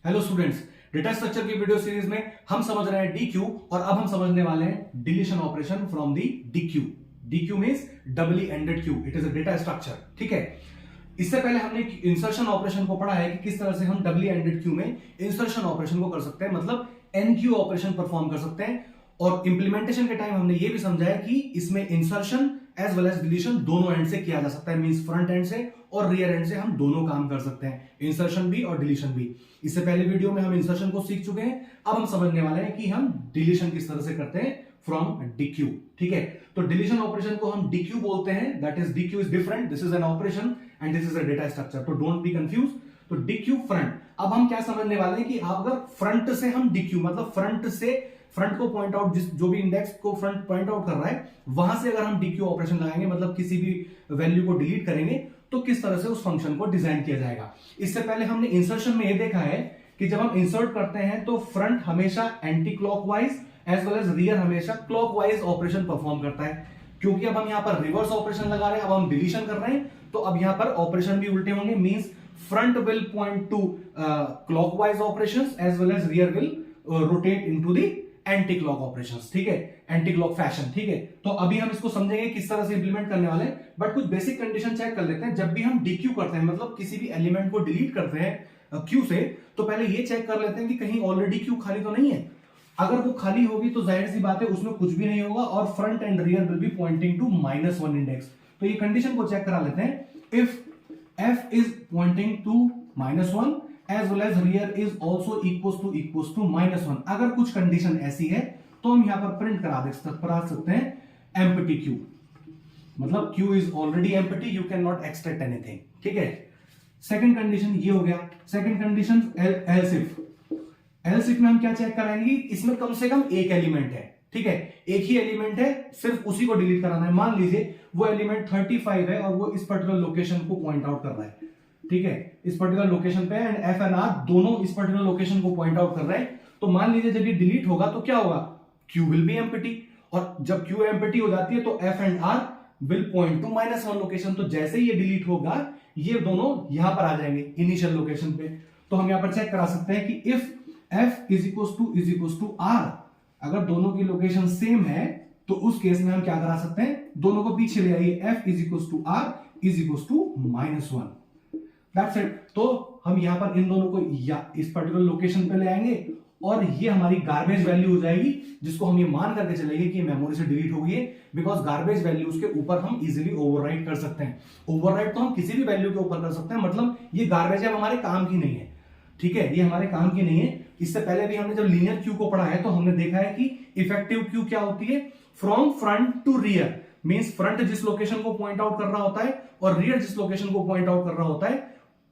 Hello students, data structure की video series में हम समझ रहे हैं DQ और अब हम समझने वाले हैं deletion operation from the DQ। DQ means doubly ended queue, it is a data structure. ठीक है, इससे पहले हमने इंसर्शन ऑपरेशन को पढ़ा है कि किस तरह से हम डबली एंडेड क्यू में इंसर्शन ऑपरेशन को कर सकते हैं, मतलब एनक्यू ऑपरेशन परफॉर्म कर सकते हैं। और इंप्लीमेंटेशन के टाइम हमने ये भी समझाया कि इसमें insertion as well as deletion दोनों एंड से किया जा सकता है, मींस फ्रंट एंड से और रियर एंड से हम दोनों काम कर सकते हैं, इंसर्शन भी और डिलीशन भी। इससे पहले वीडियो में हम इंसर्शन को सीख चुके हैं, अब हम समझने वाले हैं कि हम डिलीशन किस तरह से करते हैं फ्रॉम DQ। ठीक है, तो डिलीशन ऑपरेशन को हम DQ बोलते हैं, that is DQ is different, this is an operation and this is a data structure, तो डोंट बी कंफ्यूज। तो DQ फ्रंट, अब हम क्या समझने वाले हैं कि अगर फ्रंट से हम DQ मतलब फ्रंट से फ्रंट को पॉइंट आउट, जिस जो भी इंडेक्स को फ्रंट पॉइंट आउट कर रहा है वहां से अगर हम DQ ऑपरेशन लगाएंगे, मतलब किसी भी वैल्यू को डिलीट करेंगे, तो किस तरह से उस फंक्शन को डिजाइन किया जाएगा। इससे पहले हमने इंसर्शन में ये देखा है कि जब हम इंसर्ट करते हैं तो फ्रंट हमेशा anti clockwise as well as rear हमेशा क्लॉकवाइज ऑपरेशन परफॉर्म करता है। क्योंकि अब हम यहां पर रिवर्स ऑपरेशन लगा रहे हैं, अब हम डिलीशन कर रहे हैं, तो अब यहां पर ऑपरेशन भी उल्टे होंगे, means front will point to clockwise operations as well as rear will rotate into the anti clock operations. ठीक है, एंटी क्लॉक फैशन। ठीक है, तो अभी हम इसको समझेंगे किस तरह से इंप्लीमेंट करने वाले हैं, बट कुछ बेसिक कंडीशन चेक कर लेते हैं। जब भी हम DQ करते हैं, मतलब किसी भी एलिमेंट को डिलीट करते हैं क्यू से, तो पहले ये चेक कर लेते हैं कि कहीं ऑलरेडी क्यू खाली तो नहीं है। अगर वो खाली होगी तो जाहिर सी बात है उसमें कुछ भी नहीं होगा और front and rear will be pointing to -1 index. तो ये कंडीशन को चेक करा लेते हैं। If f is pointing to -1 as well as rear is also equals to -1, अगर कुछ कंडीशन ऐसी है तो हम यहां पर प्रिंट करा सकते हैं empty q, मतलब q is already empty, you cannot extract anything। ठीक है, सेकंड कंडीशन ये हो गया। सेकंड कंडीशन else if में हम क्या चेक कराएंगे, इसमें कम से कम एक एलिमेंट है। ठीक है, एक ही एलिमेंट है, सिर्फ उसी को डिलीट कराना है। मान लीजिए वो एलिमेंट 35 है और वो इस पर्टिकुलर लोकेशन को पॉइंट आउट कर रहा है। ठीक है, इस पर्टिकुलर लोकेशन पे एंड F एंड R दोनों इस पर्टिकुलर लोकेशन को पॉइंट आउट कर रहे हैं। तो मान लीजिए जब ये डिलीट होगा तो क्या होगा, Q विल बी एम्प्टी, और जब Q एम्प्टी हो जाती है तो F and R will point to -1 location. तो जैसे ही ये डिलीट होगा ये दोनों यहां पर आ जाएंगे इनिशियल लोकेशन पे। तो हम यहां पर चेक करा सकते हैं कि if F is equal to R, अगर दोनों की लोकेशन सेम है तो उस केस में हम क्या करा सकते हैं, दोनों को पीछे ले आइए, F is equal to R is equal to -1, that's it. तो हम यहां पर इन दोनों को इस पर्टिकुलर लोकेशन पे ले आएंगे और ये हमारी गार्बेज वैल्यू हो जाएगी, जिसको हम ये मान करके चलेंगे कि मेमोरी से डिलीट हो गई है, बिकॉज गार्बेज वैल्यूज के ऊपर हम इजीली ओवरराइट कर सकते हैं। ओवरराइट तो हम किसी भी वैल्यू के ऊपर कर सकते हैं, मतलब ये गार्बेज है, हमारे काम की नहीं है। ठीक है, ये हमारे काम की नहीं है। इससे पहले भी हमने जब लीनियर क्यू को पढ़ा है तो हमने देखा है कि इफेक्टिव क्यू क्या होती है, from front to rear, means front जिस लोकेशन को पॉइंट आउट कर रहा होता है और रियर जिस लोकेशन को पॉइंट आउट कर रहा होता है,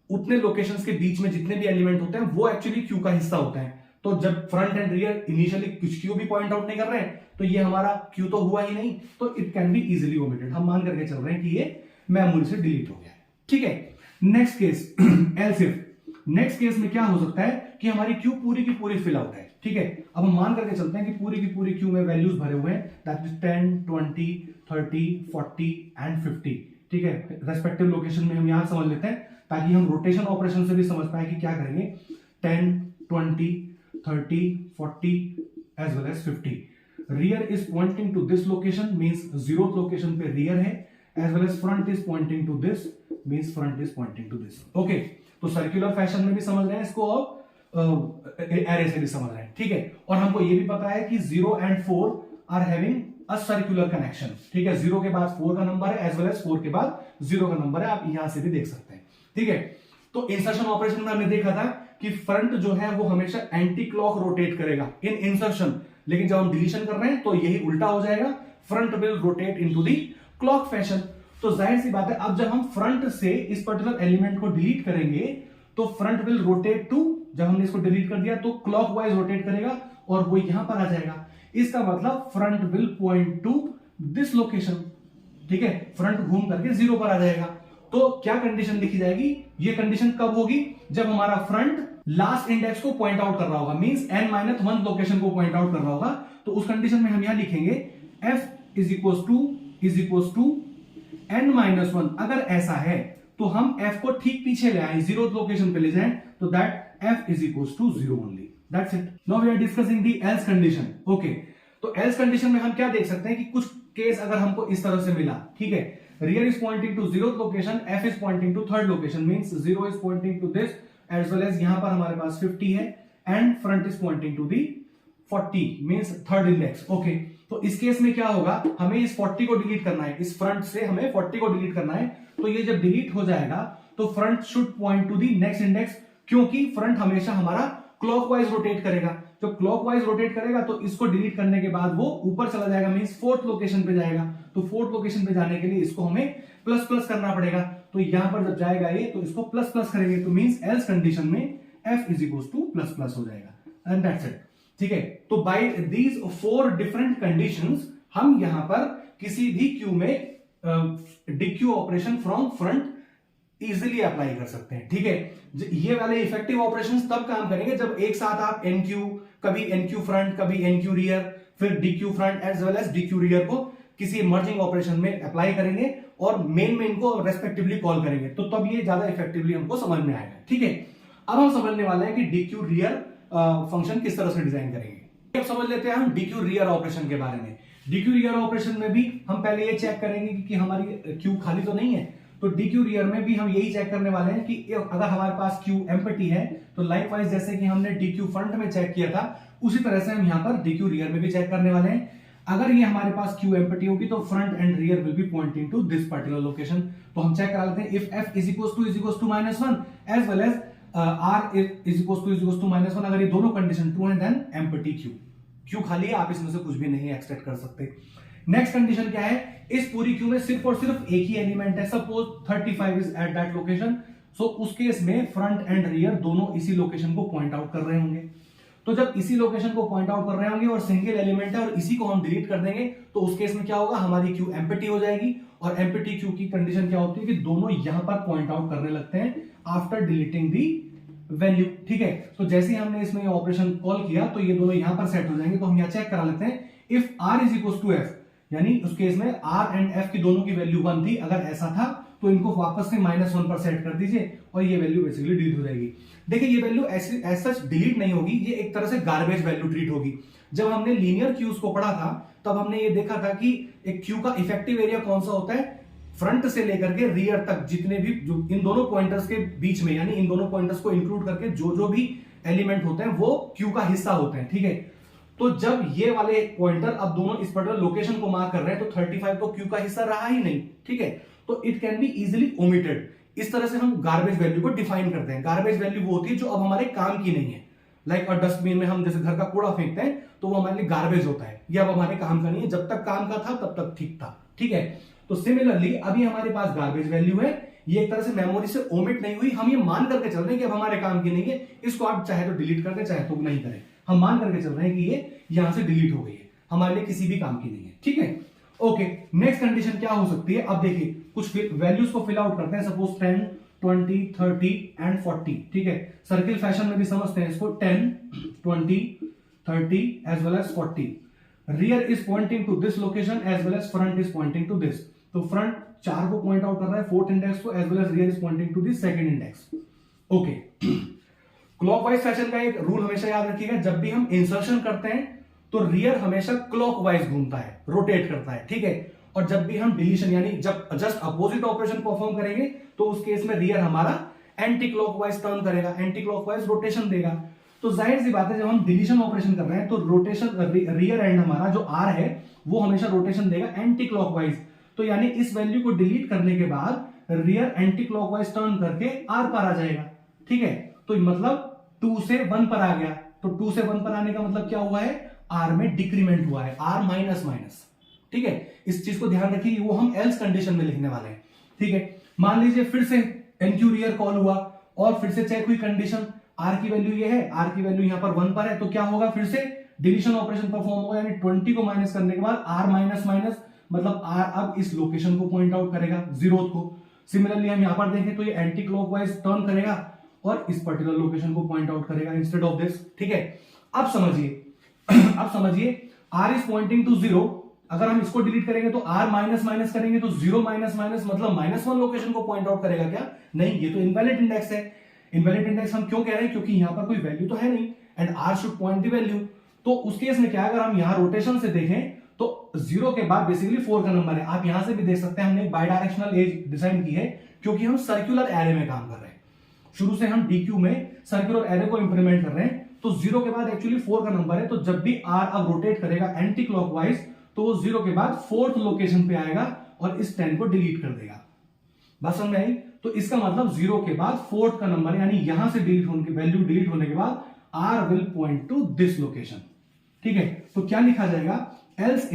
उतने लोकेशंस के बीच में जितने भी एलिमेंट होते हैं वो एक्चुअली क्यू का हिस्सा होता है। तो जब फ्रंट एंड रियर इनिशियली कुछ क्यू भी पॉइंट आउट नहीं कर रहे हैं तो ये हमारा क्यू तो हुआ ही नहीं, तो it can be easily omitted. हम मान करके चल रहे हैं कि ये मेमोरी से डिलीट हो गया है। ठीक है, next case else if. Next case में क्या हो सकता है कि हमारी क्यू पूरी की पूरी फिल आउट है। ठीक है, अब हम मान करके चलते हैं कि पूरी की पूरी क्यू में वैल्यूज भरे हुए हैं, दैट इज 10, 20, 30, 40 एंड 50। ठीक है, रेस्पेक्टिव लोकेशन में हम यहां समझ लेते हैं ताकि हम रोटेशन ऑपरेशन से भी समझ पाए कि क्या करेंगे। 10, 20, 30, 40 as well as 50। Rear is pointing to this location, means 0th location पे रियर है, as well as front is pointing to this, means front is pointing to this. Okay, तो सर्कुलर फैशन में भी समझ रहे हैं इसको और एरे से भी समझ रहे हैं। ठीक है, और हमको ये भी पता है कि 0 and 4 are having a circular connection. ठीक है, 0 के बाद 4 का नंबर है एज वेल एज 4 के बाद 0 का नंबर है, आप यहां से भी देख सकते हैं। ठीक है, तो इंसर्शन ऑपरेशन में हमने देखा था कि फ्रंट जो है वो हमेशा एंटी क्लॉक रोटेट करेगा इन इंसर्शन, लेकिन जब हम डिलीशन कर रहे हैं तो यही उल्टा हो जाएगा, front will rotate into the clock fashion. तो जाहिर सी बात है, अब जब हम फ्रंट से इस पर्टिकुलर एलिमेंट को डिलीट करेंगे तो फ्रंट विल रोटेट टू, जब हमने इसको डिलीट कर दिया तो क्लॉकवाइज रोटेट करेगा और वो यहां पर आ जाएगा। इसका मतलब front will point to this location. ठीक है, फ्रंट घूम करके 0 पर आ जाएगा। तो क्या कंडीशन लिखी जाएगी, ये कंडीशन कब होगी, जब हमारा फ्रंट लास्ट इंडेक्स को पॉइंट आउट कर रहा होगा, मींस n-1 लोकेशन को पॉइंट आउट कर रहा होगा। तो उस कंडीशन में हम यहां लिखेंगे f is equal to n-1। अगर ऐसा है तो हम f को ठीक पीछे ले आए, 0th लोकेशन पे ले जाएं, तो that f is equals to 0 only. That's it. Now we are discussing the else condition. Okay, तो else condition में हम क्या देख सकते हैं कि कुछ केस अगर हमको इस तरह से मिला, ठीक है, rear is pointing to 0th location, f is pointing to 3rd location, means 0 is pointing to this as well as यहां पर हमारे पास 50 है and front is pointing to the 40 means 3rd index. Okay, तो इस केस में क्या होगा, हमें इस 40 को डिलीट करना है, इस फ्रंट से हमें 40 को डिलीट करना है. तो ये जब डिलीट हो जाएगा तो front should point to the next index, क्योंकि फ्रंट हमेशा हमारा क्लॉकवाइज रोटेट करेगा. जब क्लॉकवाइज रोटेट करेगा तो इसको डिलीट करने के बाद वो ऊपर चला जाएगा, मींस 4th लोकेशन पे जाएगा. तो 4th लोकेशन पे जाने के लिए इसको हमें प्लस प्लस करना पड़ेगा. तो यहां पर जब जाएगा ये तो इसको प्लस प्लस करेंगे, तो मींस एल्स कंडीशन में f is equal two plus plus हो जाएगा एंड दैट्स इट. ठीक है, तो बाय दीज 4 डिफरेंट कंडीशंस हम यहां पर किसी भी क्यू में dQ operation from front easily apply कर सकते हैं. ठीक है, ये वाले इफेक्टिव ऑपरेशंस तब काम करेंगे जब एक साथ आप एनक्यू, कभी एनक्यू फ्रंट, कभी एनक्यू रियर, फिर dequeue front as well as dequeue rear को किसी मर्जिंग ऑपरेशन में अप्लाई करेंगे और मेन को रेस्पेक्टिवली कॉल करेंगे, तो तब ये ज्यादा इफेक्टिवली हमको समझ में आएगा. ठीक है, अब हम समझने वाले हैं कि डीक्यू रियर फंक्शन किस तरह से डिजाइन करेंगे. अब समझ लेते हैं हम डीक्यू रियर ऑपरेशन के बारे में. डीक्यू रियर ऑपरेशन में भी हम पहले ये चेक करेंगे कि हमारी क्यू खाली तो नहीं है. तो डीक्यू रियर में भी हम यही चेक करने वाले हैं कि अगर हमारे पास क्यू एम्प्टी है तो लाइकवाइज जैसे कि हमने डीक्यू फ्रंट में चेक किया था उसी तरह से हम यहाँ पर डीक्यू रियर में भी चेक करने वाले हैं. अगर ये हमारे पास क्यू एम्प्टी होगी तो front and rear will be pointing to this particular location. तो हम चेक करा लेते हैं if f is equal to -1 as well as r is equal to -1. अगर ये दोनों कंडीशन ट्रू है देन एम्प्टी क्यू खाली है, आप इसमें से कुछ भी नहीं एक्सट्रैक्ट कर सकते. नेक्स्ट कंडीशन क्या है, इस पूरी क्यू में सिर्फ और सिर्फ एक ही एलिमेंट है. Suppose 35 is at that location, so उस केस में फ्रंट एंड रियर दोनों इसी लोकेशन को पॉइंट आउट कर रहे होंगे. तो जब इसी लोकेशन को पॉइंट आउट कर रहे होंगे और सिंगल एलिमेंट है और इसी को हम डिलीट कर देंगे तो उस केस में क्या होगा, हमारी क्यू एम्प्टी हो जाएगी. और एम्प्टी क्यू की कंडीशन क्या होती है कि दोनों यहां पर पॉइंट आउट करने लगते हैं आफ्टर डिलीटिंग दी वैल्यू. ठीक है, तो जैसे ही हमने इसमें ये ऑपरेशन कॉल किया तो ये दोनों यहां पर सेट हो जाएंगे. तो हम यहां चेक करा लेते हैं if r is equal to f, यानी उस केस में r एंड f की दोनों की वैल्यू 1 थी. अगर ऐसा था तो इनको वापस से -1 पर सेट कर दीजिए और ये वैल्यू बेसिकली डिलीट हो जाएगी. देखिए ये वैल्यू ऐसे सच डिलीट नहीं होगी, ये एक तरह से गार्बेज वैल्यू ट्रीट होगी. जब हमने लीनियर क्यूज को पढ़ा था तब हमने ये देखा था कि एक क्यू का इफेक्टिव एरिया कौन सा होता है, फ्रंट से लेकर के रियर तक जितने भी जो इन दोनों पॉइंटर्स के बीच में, यानी इन दोनों पॉइंटर्स को इंक्लूड करके जो भी एलिमेंट होते हैं वो क्यू का हिस्सा होते हैं. ठीक है, तो जब ये वाले पॉइंटर अब दोनों इस पर्टिकुलर लोकेशन को मार्क कर रहे हैं तो 35 तो क्यू का हिस्सा रहा ही नहीं. ठीक है, तो it can be easily omitted. इस तरह से हम गार्बेज वैल्यू को डिफाइन करते हैं. गार्बेज वैल्यू वो होती है जो अब हमारे काम की नहीं है. लाइक और डस्टबिन में हम जैसे घर का कूड़ा फेंकते हैं तो वो हमारे लिए गार्बेज होता है, ये अब हमारे काम का नहीं है. जब तक काम का था तब तक ठीक था. ठीक है, तो सिमिलरली अभी हमारे पास गार्बेज वैल्यू है, ये एक तरह से मेमोरी से ओमिट नहीं हुई. हम ये मान करके चल रहे हैं कि अब हमारे काम की नहीं है, इसको आप चाहे तो डिलीट कर दें चाहे तो नहीं करें. हम मान करके चल रहे हैं कि ये यहां से डिलीट हो गई है, हमारे लिए किसी भी काम की नहीं है. ठीक है, ओके. नेक्स्ट कंडीशन क्या हो सकती है, अब देखिए कुछ वैल्यूज को फिल आउट करते हैं. Suppose 10, 20, 30 and 40. ठीक है, सर्किल फैशन में भी समझते हैं इसको. 10, 20, 30 as well as 40. Rear is pointing to this location as well as front is pointing to this. तो फ्रंट 4 को पॉइंट आउट कर रहा है, 4th इंडेक्स को, as well as rear is pointing to this 2nd index. Okay, clockwise fashion का एक rule हमेशा याद रखिएगा, जब भी हम इंसर्शन करते हैं तो रियर हमेशा क्लॉकवाइज घूमता है, रोटेट करता है. ठीक है, और जब भी हम डिलीशन यानी जब जस्ट अपोजिट ऑपरेशन परफॉर्म करेंगे तो उस केस में रियर हमारा एंटी क्लॉकवाइज टर्न करेगा, एंटी क्लॉकवाइज रोटेशन देगा. तो जाहिर सी बात है जब हम डिलीशन ऑपरेशन कर रहे हैं तो रोटेशन रियर एंड हमारा जो आर है वो हमेशा रोटेशन देगा एंटी क्लॉकवाइज. तो यानी इस वैल्यू को डिलीट करने के बाद रियर एंटी क्लॉकवाइज टर्न करके आर पर आ जाएगा. ठीक है, तो मतलब 2 से 1 पर आ गया. तो 2 से 1 पर आने का मतलब क्या हुआ है, आर में डिक्रीमेंट हुआ है, आर माइनस माइनस. ठीक है, इस चीज को ध्यान रखिए, वो हम एल्स कंडीशन में लिखने वाले हैं. ठीक है, मान लीजिए फिर से एनक्यू रियर कॉल हुआ और फिर से चेक हुई कंडीशन, आर की वैल्यू ये है, आर की वैल्यू यहां पर 1 पर है. तो क्या होगा, फिर से डिलीशन ऑपरेशन परफॉर्म होगा, यानी 20 को माइनस करने के बाद आर माइनस माइनस मतलब आर अब इस लोकेशन को पॉइंट आउट करेगा, 0th को. सिमिलरली हम यहां पर देखें तो ये एंटी क्लॉकवाइज टर्न करेगा और इस पर्टिकुलर लोकेशन को पॉइंट आउट करेगा इंस्टेड ऑफ दिस. ठीक है, अब समझिए r इज पॉइंटिंग टू 0. अगर हम इसको डिलीट करेंगे तो r माइनस माइनस करेंगे तो 0 माइनस माइनस मतलब -1 लोकेशन को पॉइंट आउट करेगा क्या, नहीं, ये तो इनवैलिड इंडेक्स है. इनवैलिड इंडेक्स हम क्यों कह रहे हैं, क्योंकि यहां पर कोई वैल्यू तो है नहीं and R should point the value. तो उस केस में क्या है, अगर हम यहां रोटेशन से देखें तो 0 के बाद बेसिकली 4 का नंबर है। आप यहां से भी देख सकते हैं, हमने बाई डायरेक्शनल एज डिजाइन की है क्योंकि हम सर्कुलर एरे में काम कर रहे हैं। शुरू से हम डीक्यू में सर्कुलर एरे को इंप्लीमेंट कर रहे हैं, तो 0 के बाद एक्चुअली 4 का नंबर है, तो जब भी आर अब रोटेट करेगा एंटी क्लॉकवाइज तो वो 0 के बाद 4th लोकेशन पे आएगा और इस 10 को डिलीट कर देगा। बस समझ में आई? तो इसका मतलब 0 के बाद 4th का नंबर यानी यहां से डिलीट होने की वैल्यू डिलीट होने के बाद R will point to this location. ठीक है, तो क्या लिखा जाएगा, एल्स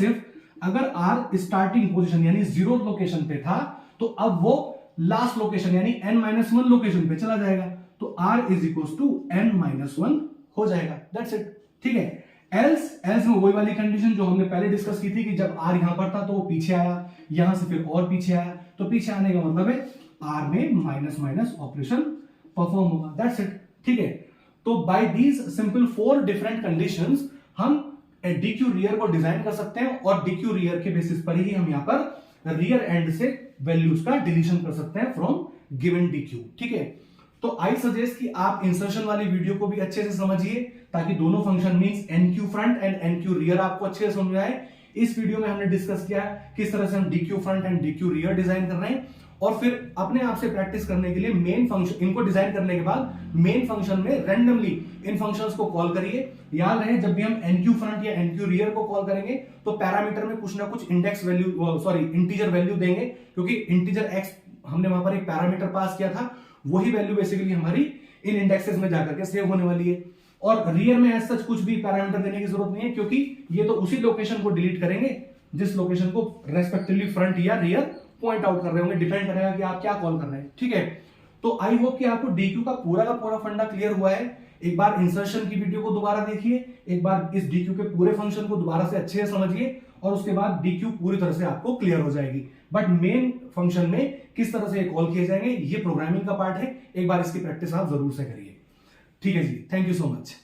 इफ अगर आर स्टार्टिंग पोजीशन यानी 0th लोकेशन पे था तो अब वो लास्ट लोकेशन यानी n-1 लोकेशन पे चला जाएगा, तो r is equal to n-1 हो जाएगा। That's it. ठीक है, एल्स में वही वाली कंडीशन जो हमने पहले डिस्कस की थी कि जब r यहां पर था तो वो पीछे आया, यहां से फिर और पीछे आया, तो पीछे आने का मतलब है r में माइनस ऑपरेशन परफॉर्म होगा। That's it. ठीक है, तो by these simple 4 different conditions हम डीक्यू रियर को डिजाइन कर सकते हैं और डीक्यू रियर के बेसिस पर ही हम यहां पर रियर एंड से वैल्यूज का डिलीशन कर सकते हैं फ्रॉम गिवन डीक्यू। ठीक है, तो आई सजेस्ट कि आप इंसर्शन वाली वीडियो को भी अच्छे से समझिए ताकि दोनों function means NQ front end NQ rear आपको अच्छे से समझ आए। इस वीडियो में हमने डिस्कस किया किस तरह से हम dequeue front and dequeue rear design कर रहे हैं, और फिर अपने आप से प्रैक्टिस करने के लिए मेन फंक्शन इनको डिजाइन करने के बाद मेन फंक्शन में रैंडमली इन फंक्शंस को कॉल करिए। याद रहे जब भी हम एनक्यू फ्रंट या एनक्यू रियर को कॉल करेंगे तो पैरामीटर में कुछ ना कुछ इंडेक्स वैल्यू इंटीजर वैल्यू देंगे, क्योंकि इंटीजर एक्स हमने वहां पर एक पैरामीटर पास किया था, वही वैल्यू बेसिकली हमारी इन इंडेक्सेस में जाकर के सेव होने वाली है। और रियर में ऐसा कुछ भी पैरामीटर देने की जरूरत नहीं है, क्योंकि ये तो उसी लोकेशन को डिलीट करेंगे जिस लोकेशन को रेस्पेक्टिवली फ्रंट या रियर पॉइंट आउट कर रहे होंगे, डिपेंड करेगा कि आप क्या कॉल कर रहे हैं। ठीक है, तो आई होप कि आपको डीक्यू का पूरा फंडा क्लियर हुआ है। एक बार इंसर्शन की वीडियो को दोबारा देखिए, एक बार इस डीक्यू के पूरे फंक्शन को दोबारा से अच्छे से समझिए, और उसके बाद डीक्यू पूरी तरह से आपको क्लियर हो जाएगी। बट मेन फंक्शन में किस तरह से कॉल किए जाएंगे ये प्रोग्रामिंग का पार्ट है, एक बार इसकी प्रैक्टिस आप जरूर से करिए। ठीक है जी, थैंक यू सो मच।